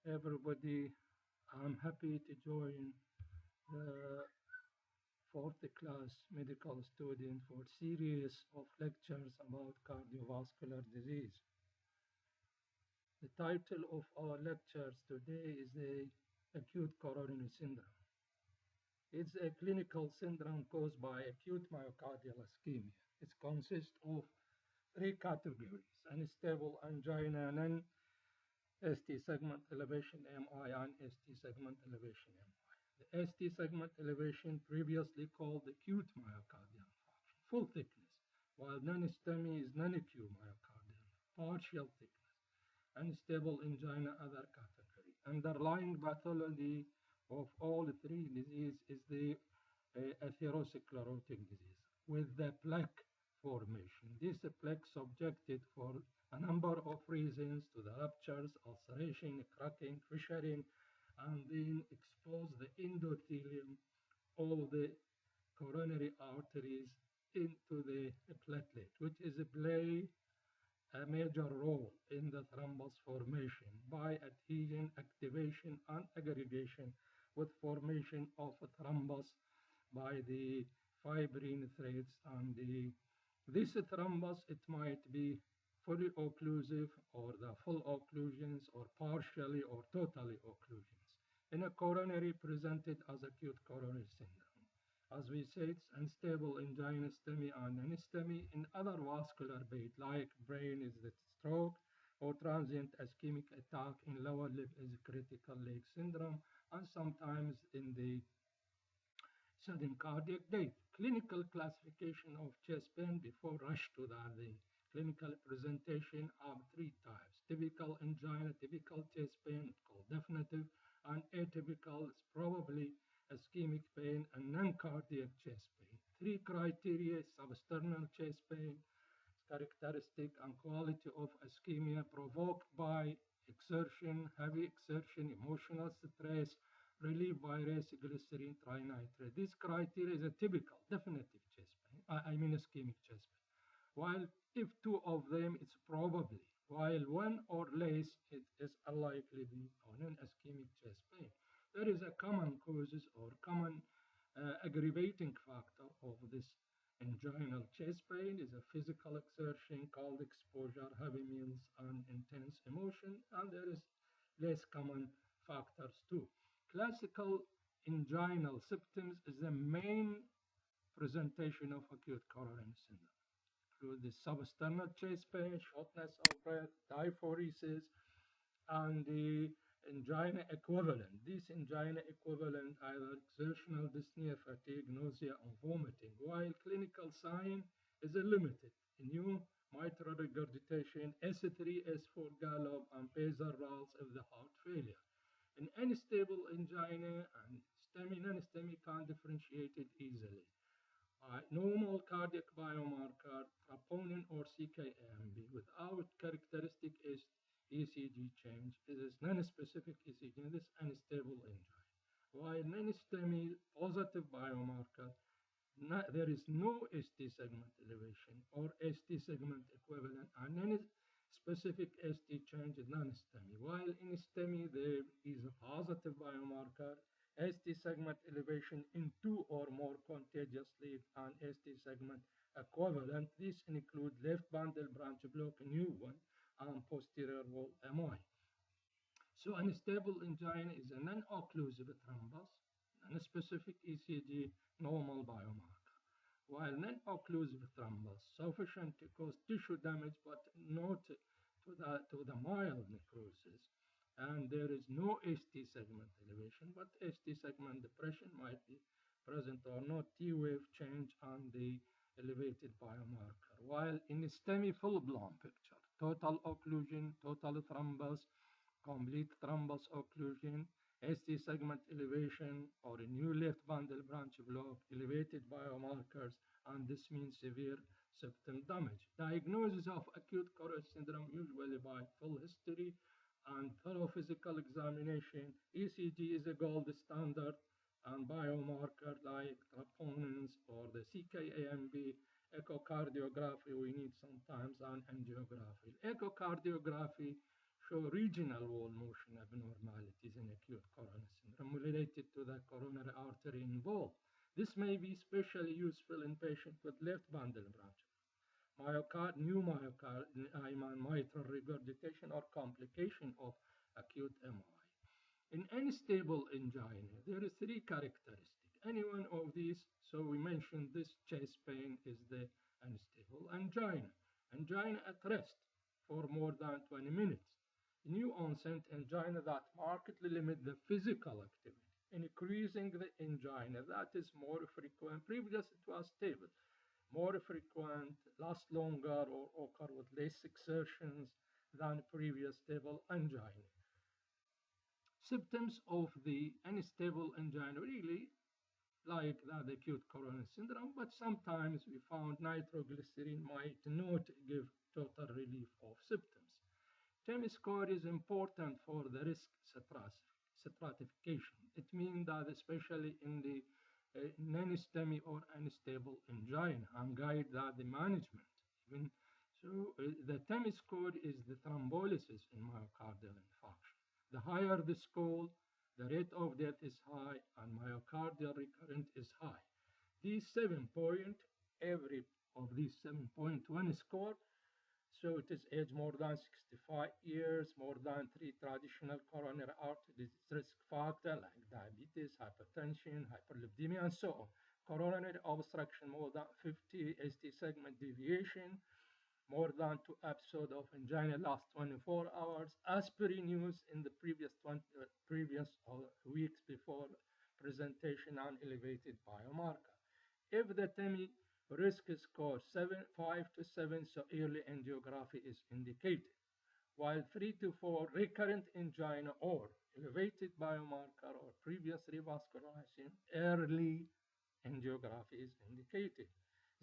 everybody. I'm happy to join the fourth class medical student for series of lectures about cardiovascular disease. The title of our lectures today is the acute coronary syndrome. It's a clinical syndrome caused by acute myocardial ischemia. It consists of three categories: unstable angina, ST segment elevation MI, and ST segment elevation MI. The ST segment elevation, previously called acute myocardial infarction, full thickness, while non-STEMI is non-acute myocardial, partial thickness. Unstable angina, other category. Underlying pathology of all three diseases is the atherosclerotic disease with the plaque formation. This plaque subjected for a number of reasons to the ruptures, ulceration, cracking, fissuring, and then expose the endothelium of the coronary arteries into the platelet, which is play a major role in the thrombus formation by adhesion, activation, and aggregation with formation of a thrombus by the fibrin threads. And this thrombus, it might be fully occlusive or the full occlusions or partially or totally occlusions. In a coronary presented as acute coronary syndrome. As we said, it's unstable angina, STEMI, and non-STEMI. In other vascular bed, like brain is the stroke, or transient ischemic attack in lower limb is critical leg syndrome, and sometimes in the sudden cardiac death. Clinical classification of chest pain before rush to the clinical presentation are three types: typical angina, typical chest pain, called definitive, and atypical is probably ischemic pain and non-cardiac chest pain. Three criteria: substernal chest pain, characteristic and quality of ischemia provoked by exertion, heavy exertion, emotional stress, relieved by race glycerin trinitrate. This criteria is a typical, definitive chest pain, ischemic chest pain. While if two of them, it's probably, while one or less, it is unlikely to be non-ischemic chest pain. There is a common causes or common aggravating factor of this angina chest pain is a physical exertion, cold exposure, heavy meals, and intense emotion, and there is less common factors too. Classical anginal symptoms is the main presentation of acute coronary syndrome. Include the substernal chest pain, shortness of breath, diaphoresis, and the angina equivalent. This angina equivalent either exertional dyspnea, fatigue, nausea, and vomiting, while clinical sign is limited. New mitral regurgitation, S3, S4 gallop, and Pacer valves of the heart failure. In unstable angina and STEMI, non-STEMI can't differentiate it easily. Normal cardiac biomarker, troponin or CK-AMB without characteristic ECG change. It is non-specific ECG, this unstable angina. While non-STEMI positive biomarker, there is no ST segment elevation or ST segment equivalent, and non-specific ST change is non-STEMI. While in STEMI there is a positive biomarker, ST segment elevation in two or more contagious lead and ST segment equivalent. These include left bundle branch block, new one, and posterior wall MI. So unstable angina is a non-occlusive thrombus, non-specific ECG, normal biomarker. While non-occlusive thrombus sufficient to cause tissue damage but not to the mild necrosis, and there is no ST segment elevation, but ST segment depression might be present or not, T-wave change on the elevated biomarker. While in STEMI full-blown picture, total occlusion, total thrombus, complete thrombus occlusion, ST segment elevation, or a new left bundle branch block, elevated biomarkers, and this means severe septum damage. Diagnosis of acute coronary syndrome usually by full history and thorough physical examination. ECG is a gold standard, and biomarker like troponins or the CK-AMB, echocardiography we need sometimes, and angiography. Echocardiography show regional wall motion abnormalities in acute coronary syndrome related to the coronary artery involved. This may be especially useful in patients with left bundle branch, new mitral regurgitation, or complication of acute MI. In unstable angina, there are three characteristics. Any one of these, so we mentioned this chest pain is the unstable angina. Angina at rest for more than 20 minutes. New onset angina that markedly limit the physical activity. Increasing the angina that is more frequent. Previously it was stable. More frequent, last longer, or occur with less exertions than previous stable angina. Symptoms of the unstable angina really like the acute coronary syndrome, but sometimes we found nitroglycerin might not give total relief of symptoms. TEMI score is important for the risk stratification. It means that especially in the non-STEMI or unstable angina and guide the management. The TEMI score is the thrombolysis in myocardial infarction. The higher the score, the rate of death is high and myocardial recurrence is high. These 7 points, every of these 7 points, one score. So it is age more than 65 years, more than 3 traditional coronary artery disease risk factors like diabetes, hypertension, hyperlipidemia, and so on. Coronary obstruction more than 50 ST segment deviation, more than 2 episodes of angina last 24 hours, aspirin use in the previous weeks before presentation, and elevated biomarker. If the TEMI risk score 5 to 7, so early angiography is indicated, while 3 to 4 recurrent angina or elevated biomarker or previous revascularization, early angiography is indicated.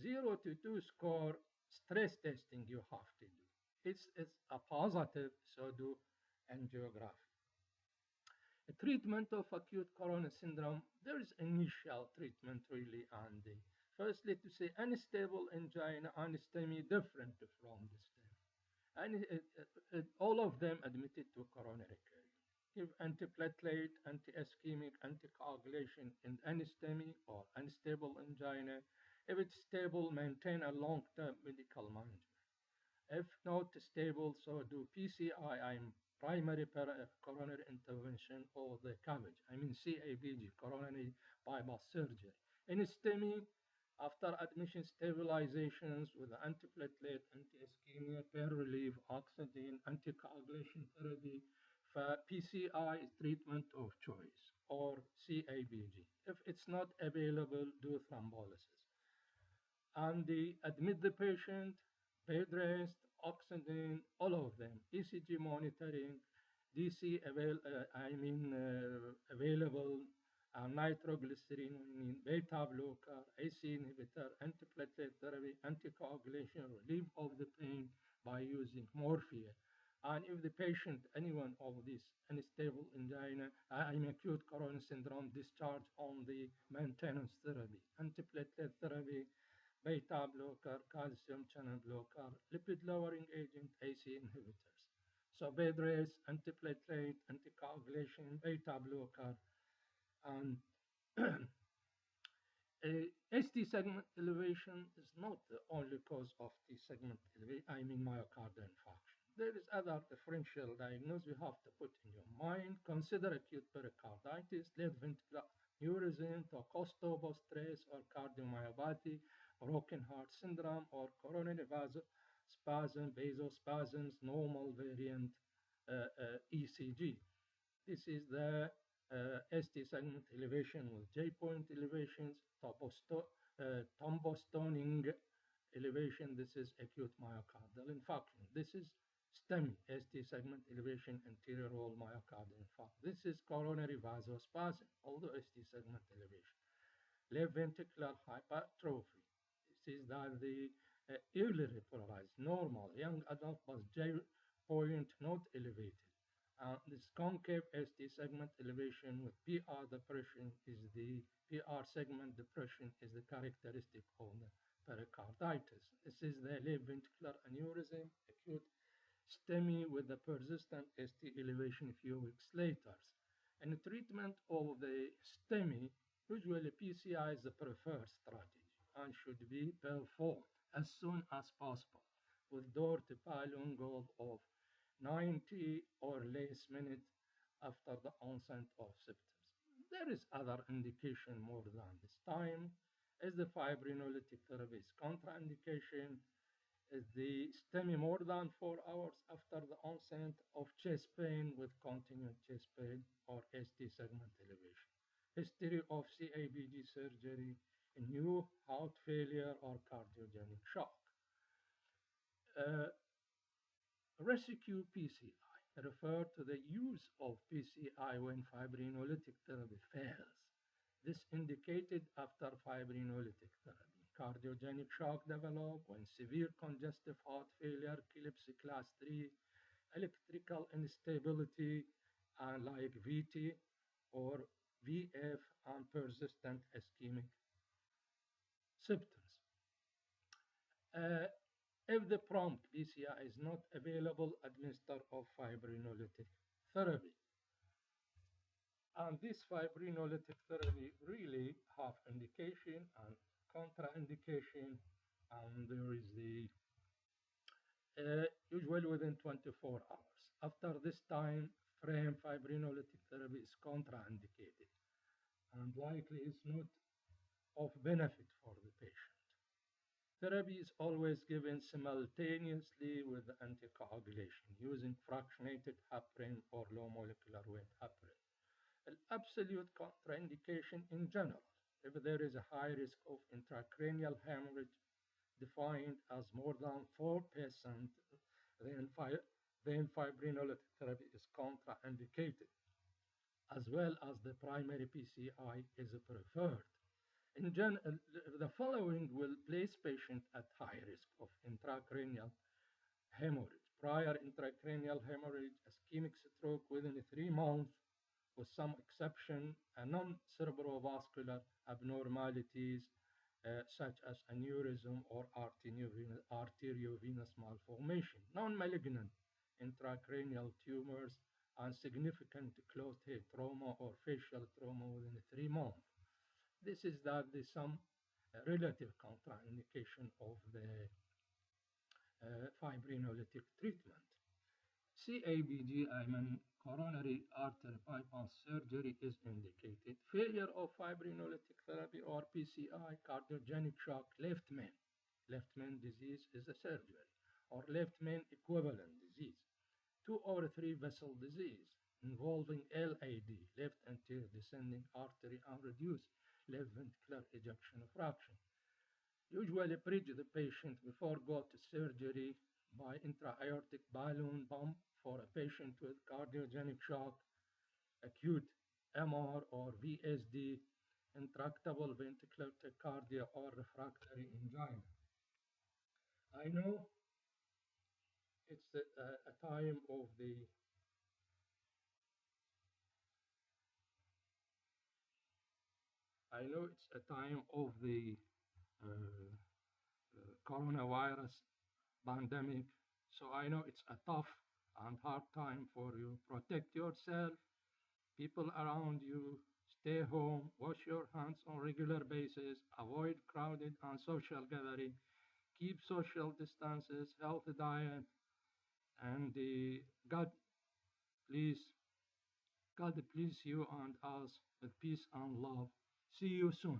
0 to 2 score, stress testing you have to do. It's a positive, so do angiography. A treatment of acute coronary syndrome, there is initial treatment really, and firstly to say unstable angina and STEMI different from the STEMI. And all of them admitted to coronary care. Give antiplatelet, anti-ischemic, anticoagulation in NSTEMI or unstable angina. If it's stable, maintain a long-term medical management. If not stable, so do PCI, primary coronary intervention, or the CABG, CABG, coronary bypass surgery. In STEMI, after admission, stabilizations with antiplatelet, anti-ischemia, pain relief, oxygen, anticoagulation therapy. For PCI is treatment of choice, or CABG. If it's not available, do thrombolysis. And admit the patient, bed rest, oxygen, all of them, ECG monitoring, DC available, nitroglycerin, beta blocker, AC inhibitor, antiplatelet therapy, anticoagulation, relief of the pain by using morphine. And if the patient, any one of these unstable angina, acute coronary syndrome, discharge on the maintenance therapy, antiplatelet therapy, beta blocker, calcium channel blocker, lipid lowering agent, AC inhibitors. So bed rest, antiplatelet, anticoagulation, beta blocker, and ST segment elevation is not the only cause of T segment elevation, myocardial infarction. There is other differential diagnosis you have to put in your mind. Consider acute pericarditis, left ventricular aneurysm, tachystopa stress, or cardiomyopathy, broken heart syndrome, or coronary vasospasm, vasospasms, normal variant ECG. This is the ST segment elevation with J-point elevations, thrombostoning elevation. This is acute myocardial infarction. This is STEMI, ST segment elevation, anterior wall myocardial infarction. This is coronary vasospasm, although ST segment elevation. Left ventricular hypertrophy. This is the early repolarized, normal, young adult, but J-point not elevated. This concave ST segment elevation with PR depression is the PR segment depression is the characteristic of the pericarditis. This is the left ventricular aneurysm, acute STEMI with the persistent ST elevation a few weeks later. In treatment of the STEMI, usually PCI is the preferred strategy and should be performed as soon as possible with door-to-pylon goal of 90 or less minutes after the onset of symptoms. There is other indication more than this time, as the fibrinolytic therapy is contraindication, is the STEMI more than 4 hours after the onset of chest pain with continued chest pain or ST segment elevation. History of CABG surgery, new heart failure or cardiogenic shock. Rescue PCI refer to the use of PCI when fibrinolytic therapy fails. This indicated after fibrinolytic therapy. Cardiogenic shock develop when severe congestive heart failure, epilepsy class 3, electrical instability, like VT or VF, and persistent ischemic symptoms. If the prompt PCI is not available, administer of fibrinolytic therapy. And this fibrinolytic therapy really have indication and contraindication, and there is the usually within 24 hours. After this time frame, fibrinolytic therapy is contraindicated and likely is not of benefit for the patient. Therapy is always given simultaneously with anticoagulation using fractionated heparin or low molecular weight heparin. An absolute contraindication in general, if there is a high risk of intracranial hemorrhage defined as more than 4%, then fibrinolytic therapy is contraindicated, as well as the primary PCI is preferred. In general, the following will place patient at high risk of intracranial hemorrhage, prior intracranial hemorrhage, ischemic stroke within 3 months, with some exception, non-cerebrovascular abnormalities such as aneurysm or arteriovenous malformation, non-malignant intracranial tumors, and significant closed head trauma or facial trauma within 3 months. This is some relative contraindication of the fibrinolytic treatment. CABG, coronary artery bypass surgery is indicated. Failure of fibrinolytic therapy or PCI, cardiogenic shock, left main disease is a surgery, or left main equivalent disease. 2 or 3 vessel disease involving LAD, left anterior descending artery, and reduced left ventricular ejection fraction. Usually bridge the patient before go to surgery by intra-aortic balloon pump for a patient with cardiogenic shock, acute MR or VSD, intractable ventricular tachycardia, or refractory angina. I know it's a time of the coronavirus pandemic, so I know it's a tough and hard time for you. Protect yourself, people around you, stay home, wash your hands on regular basis, avoid crowded and social gathering, keep social distances, healthy diet, and God please you and us with peace and love. See you soon.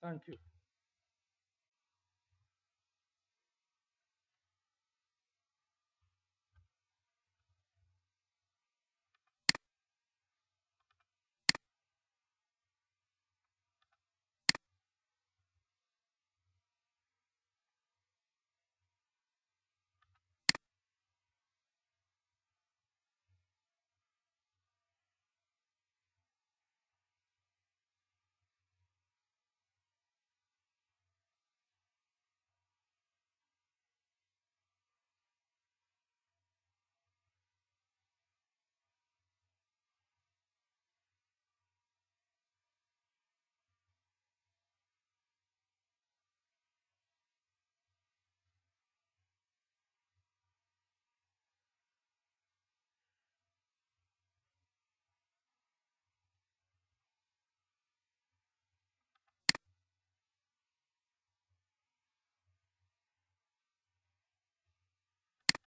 Thank you.